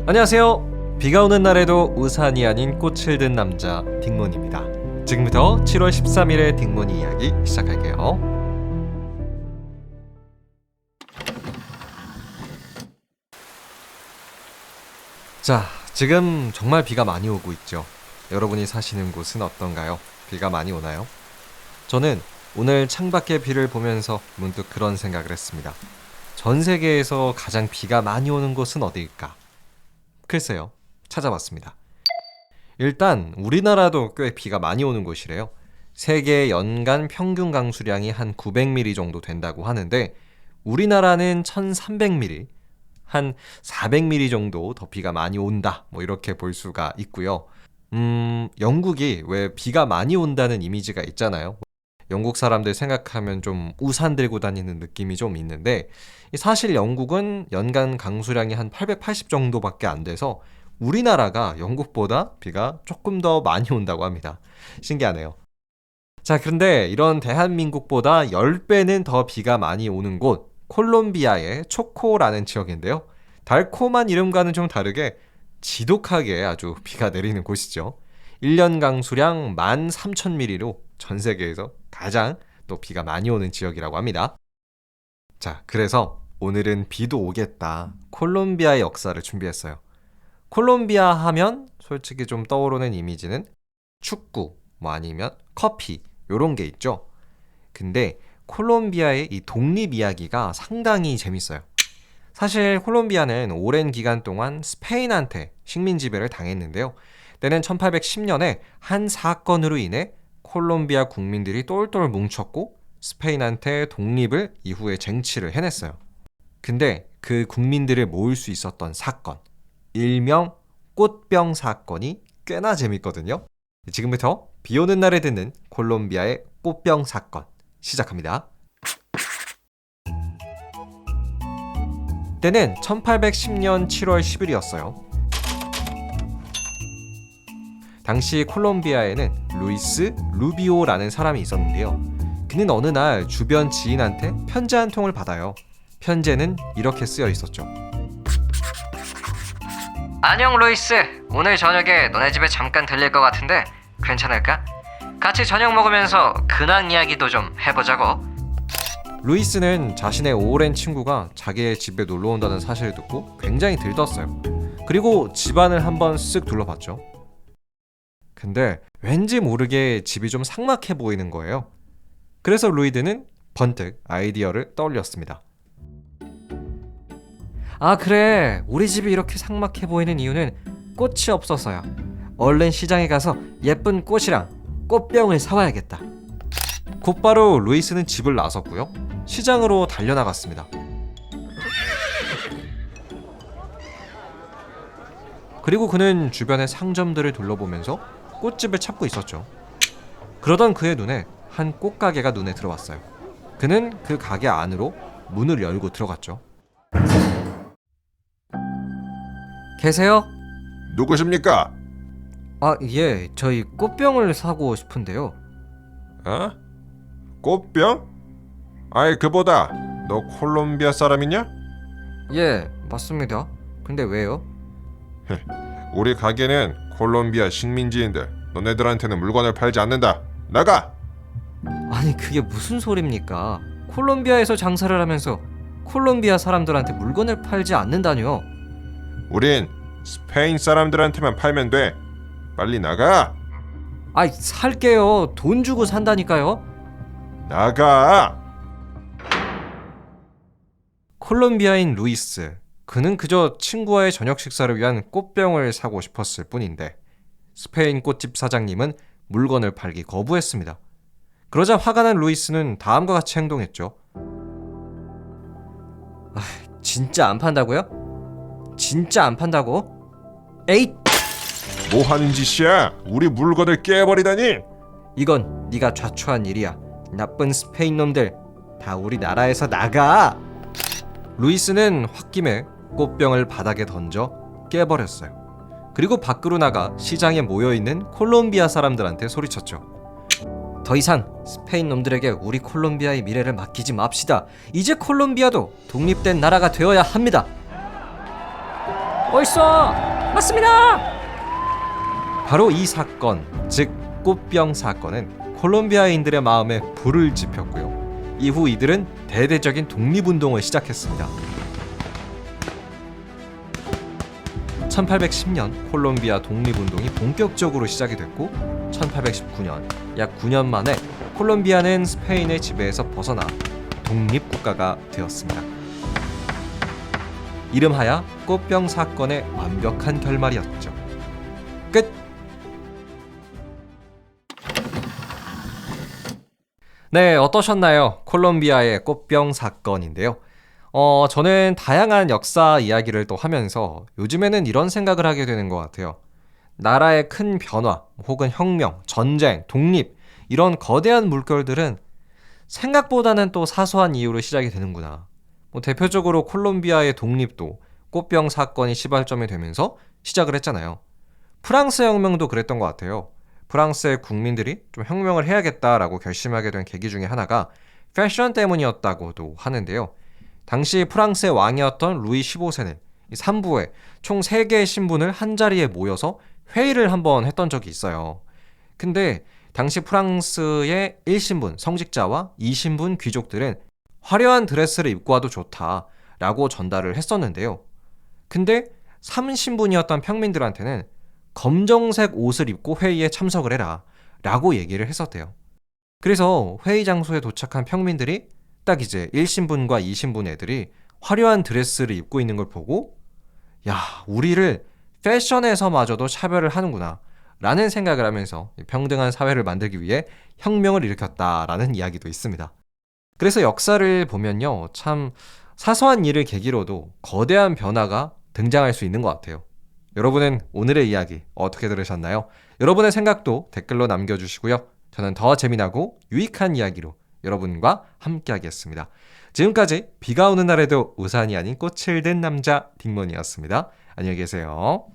안녕하세요. 비가 오는 날에도 우산이 아닌 꽃을 든 남자 딩몬입니다. 지금부터 7월 13일의 딩몬 이야기 시작할게요. 자, 지금 정말 비가 많이 오고 있죠. 여러분이 사시는 곳은 어떤가요? 비가 많이 오나요? 저는 오늘 창밖의 비를 보면서 문득 그런 생각을 했습니다. 전 세계에서 가장 비가 많이 오는 곳은 어디일까? 글쎄요, 찾아봤습니다. 일단 우리나라도 꽤 비가 많이 오는 곳이래요. 세계 연간 평균 강수량이 한 900mm 정도 된다고 하는데 우리나라는 1300mm, 한 400mm 정도 더 비가 많이 온다, 뭐 이렇게 볼 수가 있고요. 영국이 왜 비가 많이 온다는 이미지가 있잖아요. 영국 사람들 생각하면 좀 우산 들고 다니는 느낌이 좀 있는데 사실 영국은 연간 강수량이 한 880 정도밖에 안 돼서 우리나라가 영국보다 비가 조금 더 많이 온다고 합니다. 신기하네요. 자, 그런데 이런 대한민국보다 10배는 더 비가 많이 오는 곳, 콜롬비아의 초코라는 지역인데요. 달콤한 이름과는 좀 다르게 지독하게 아주 비가 내리는 곳이죠. 1년 강수량 13,000mm로 전 세계에서 가장 또 비가 많이 오는 지역이라고 합니다. 자, 그래서 오늘은 비도 오겠다, 콜롬비아의 역사를 준비했어요. 콜롬비아 하면 솔직히 좀 떠오르는 이미지는 축구, 뭐 아니면 커피, 요런 게 있죠. 근데 콜롬비아의 이 독립 이야기가 상당히 재밌어요. 사실 콜롬비아는 오랜 기간 동안 스페인한테 식민 지배를 당했는데요. 때는 1810년에 한 사건으로 인해 콜롬비아 국민들이 똘똘 뭉쳤고 스페인한테 독립을 이후에 쟁취를 해냈어요. 근데 그 국민들을 모을 수 있었던 사건, 일명 꽃병 사건이 꽤나 재밌거든요. 지금부터 비 오는 날에 듣는 콜롬비아의 꽃병 사건 시작합니다. 때는 1810년 7월 10일이었어요. 당시 콜롬비아에는 루이스 루비오라는 사람이 있었는데요. 그는 어느 날 주변 지인한테 편지 한 통을 받아요. 편지에는 이렇게 쓰여 있었죠. 안녕 루이스, 오늘 저녁에 너네 집에 잠깐 들릴 것 같은데 괜찮을까? 같이 저녁 먹으면서 근황 이야기도 좀 해보자고. 루이스는 자신의 오랜 친구가 자기의 집에 놀러 온다는 사실을 듣고 굉장히 들떴어요. 그리고 집안을 한번 쓱 둘러봤죠. 근데 왠지 모르게 집이 좀 삭막해 보이는 거예요. 그래서 루이드는 번뜩 아이디어를 떠올렸습니다. 아 그래, 우리 집이 이렇게 삭막해 보이는 이유는 꽃이 없어서야. 얼른 시장에 가서 예쁜 꽃이랑 꽃병을 사와야겠다. 곧바로 루이스는 집을 나섰고요. 시장으로 달려나갔습니다. 그리고 그는 주변의 상점들을 둘러보면서 꽃집을 찾고 있었죠. 그러던 그의 눈에 한 꽃가게가 눈에 들어왔어요. 그는 그 가게 안으로 문을 열고 들어갔죠. 계세요? 누구십니까? 아 예, 저희 꽃병을 사고 싶은데요. 어? 꽃병? 아이 그보다 너 콜롬비아 사람이냐? 예, 맞습니다. 근데 왜요? 우리 가게는 콜롬비아 식민지인들 너네들한테는 물건을 팔지 않는다. 나가! 아니 그게 무슨 소립니까? 콜롬비아에서 장사를 하면서 콜롬비아 사람들한테 물건을 팔지 않는다뇨. 우린 스페인 사람들한테만 팔면 돼. 빨리 나가! 아이 살게요. 돈 주고 산다니까요. 나가! 콜롬비아인 루이스, 그는 그저 친구와의 저녁 식사를 위한 꽃병을 사고 싶었을 뿐인데 스페인 꽃집 사장님은 물건을 팔기 거부했습니다. 그러자 화가 난 루이스는 다음과 같이 행동했죠. 진짜 안 판다고요? 진짜 안 판다고? 에잇! 뭐 하는 짓이야? 우리 물건을 깨버리다니! 이건 네가 자초한 일이야. 나쁜 스페인 놈들 다 우리 나라에서 나가! 루이스는 홧김에 꽃병을 바닥에 던져 깨버렸어요. 그리고 밖으로 나가 시장에 모여있는 콜롬비아 사람들한테 소리쳤죠. 더 이상 스페인 놈들에게 우리 콜롬비아의 미래를 맡기지 맙시다. 이제 콜롬비아도 독립된 나라가 되어야 합니다. 어딨어? 맞습니다. 바로 이 사건, 즉 꽃병 사건은 콜롬비아인들의 마음에 불을 지폈고요. 이후 이들은 대대적인 독립운동을 시작했습니다. 1810년 콜롬비아 독립운동이 본격적으로 시작이 됐고 1819년 약 9년 만에 콜롬비아는 스페인의 지배에서 벗어나 독립국가가 되었습니다. 이름하여 꽃병 사건의 완벽한 결말이었죠. 끝! 네, 어떠셨나요? 콜롬비아의 꽃병 사건인데요. 저는 다양한 역사 이야기를 또 하면서 요즘에는 이런 생각을 하게 되는 것 같아요. 나라의 큰 변화, 혹은 혁명, 전쟁, 독립, 이런 거대한 물결들은 생각보다는 또 사소한 이유로 시작이 되는구나. 대표적으로 콜롬비아의 독립도 꽃병 사건이 시발점이 되면서 시작을 했잖아요. 프랑스 혁명도 그랬던 것 같아요. 프랑스의 국민들이 좀 혁명을 해야겠다라고 결심하게 된 계기 중에 하나가 패션 때문이었다고도 하는데요. 당시 프랑스의 왕이었던 루이 15세는 이 3부에 총 3개의 신분을 한자리에 모여서 회의를 한번 했던 적이 있어요. 근데 당시 프랑스의 1신분 성직자와 2신분 귀족들은 화려한 드레스를 입고 와도 좋다라고 전달을 했었는데요. 근데 3신분이었던 평민들한테는 검정색 옷을 입고 회의에 참석을 해라 라고 얘기를 했었대요. 그래서 회의 장소에 도착한 평민들이 딱 이제 1신분과 2신분 애들이 화려한 드레스를 입고 있는 걸 보고 야, 우리를 패션에서마저도 차별을 하는구나 라는 생각을 하면서 평등한 사회를 만들기 위해 혁명을 일으켰다라는 이야기도 있습니다. 그래서 역사를 보면요, 참 사소한 일을 계기로도 거대한 변화가 등장할 수 있는 것 같아요. 여러분은 오늘의 이야기 어떻게 들으셨나요? 여러분의 생각도 댓글로 남겨주시고요. 저는 더 재미나고 유익한 이야기로 여러분과 함께 하겠습니다. 지금까지 비가 오는 날에도 우산이 아닌 꽃을 든 남자 딩몬이었습니다. 안녕히 계세요.